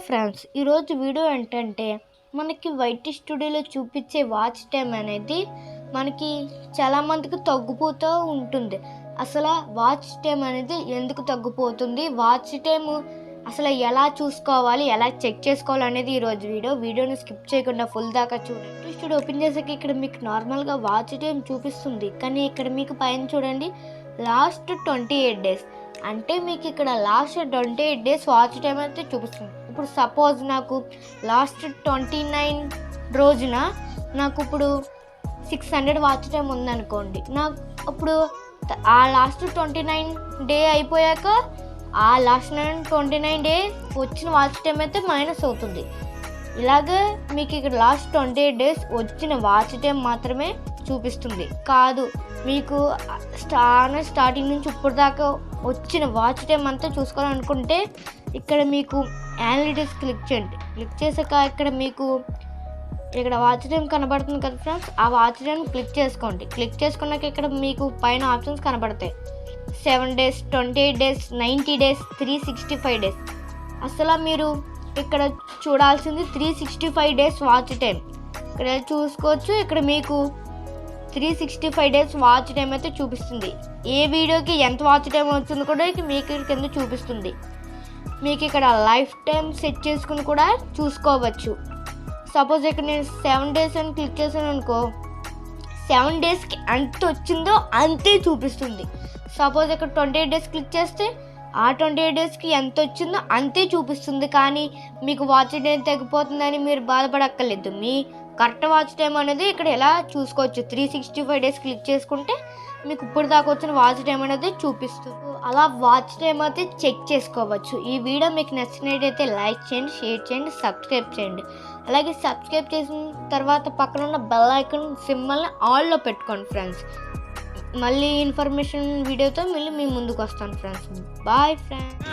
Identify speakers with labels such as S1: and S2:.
S1: Friends, ఈరోజు video ఏంటంటే మనకి వైటీ స్టూడియోలో చూపించే వాచ్ టైం అనేది మనకి చాలామందికి తగ్గిపోతూ ఉంటుంది. అసలు వాచ్ టైం అనేది ఎందుకు తగ్గిపోతుంది, వాచ్ టైం అసలు ఎలా చూసుకోవాలి, ఎలా చెక్ చేసుకోవాలి అనేది ఈరోజు వీడియోని స్కిప్ చేయకుండా ఫుల్ దాకా చూడండి. స్టూడియో ఓపెన్ చేసాక ఇక్కడ మీకు నార్మల్గా వాచ్ టైం చూపిస్తుంది, కానీ ఇక్కడ మీకు పైన చూడండి లాస్ట్ 28 days అంటే మీకు ఇక్కడ లాస్ట్ 28 days వాచ్ టైం అయితే చూపిస్తుంది. ఇప్పుడు సపోజ్ నాకు లాస్ట్ 29 రోజున నాకు ఇప్పుడు 600 వాచ్ టైం ఉందనుకోండి, నాకు ఇప్పుడు ఆ లాస్ట్ 29 డే అయిపోయాక ఆ లాస్ట్ 29 డే వచ్చిన వాచ్ టైం అయితే మైనస్ అవుతుంది. ఇలాగే మీకు ఇక్కడ లాస్ట్ 28 days వచ్చిన వాచ్ టైం మాత్రమే చూపిస్తుంది. కాదు, మీకు స్టార్టింగ్ నుంచి ఇప్పుడు దాకా వచ్చిన వాచ్ టైం అంతా చూసుకోవాలనుకుంటే ఇక్కడ మీకు అనలిటిక్స్ క్లిక్ చేయండి. క్లిక్ చేసాక ఇక్కడ వాచ్ టైం కనబడుతుంది కదా ఫ్రెండ్స్, ఆ వాచ్ టైం క్లిక్ చేసుకోండి. క్లిక్ చేసుకున్నాక ఇక్కడ మీకు పైన ఆప్షన్స్ కనబడతాయి. 7 days, 28 days, 90 days, 365 days. అసలు మీరు ఇక్కడ చూడాల్సింది 365 days వాచ్ టైం. ఇక్కడ చూసుకోవచ్చు, ఇక్కడ మీకు 365 days వాచ్ టైం అయితే చూపిస్తుంది. ఏ వీడియోకి ఎంత వాచ్ టైం వచ్చింది కూడా మీకు కింద చూపిస్తుంది. మీకు ఇక్కడ లైఫ్ టైం సెట్ చేసుకుని కూడా చూసుకోవచ్చు. సపోజ్ ఇక్కడ నేను 7 days అని క్లిక్ చేశాను అనుకో, 7 daysకి ఎంత వచ్చిందో అంతే చూపిస్తుంది. సపోజ్ ఇక్కడ 28 days క్లిక్ చేస్తే ఆ 28 daysకి ఎంత వచ్చిందో అంతే చూపిస్తుంది. కానీ మీకు వాచ్ టైం తగ్గిపోతుందని మీరు బాధపడక్కర్లేదు. మీ కరెక్ట్ వాచ్ టైం అనేది ఇక్కడ ఎలా చూసుకోవచ్చు. 365 days క్లిక్ చేసుకుంటే మీకు ఇప్పుడు దాకా వచ్చిన వాచ్ టైం అనేది చూపిస్తుంది. అలా వాచ్ టైం అయితే చెక్ చేసుకోవచ్చు. ఈ వీడియో మీకు నచ్చినట్టయితే లైక్ చేయండి, షేర్ చేయండి, సబ్స్క్రైబ్ చేయండి. అలాగే సబ్స్క్రైబ్ చేసిన తర్వాత పక్కన ఉన్న బెల్ ఐకాన్ సింబల్ని ఆల్లో పెట్టుకోండి ఫ్రెండ్స్. మళ్ళీ ఇన్ఫర్మేషన్ వీడియోతో మళ్ళీ మీ ముందుకు వస్తాను ఫ్రెండ్స్. Bye friends.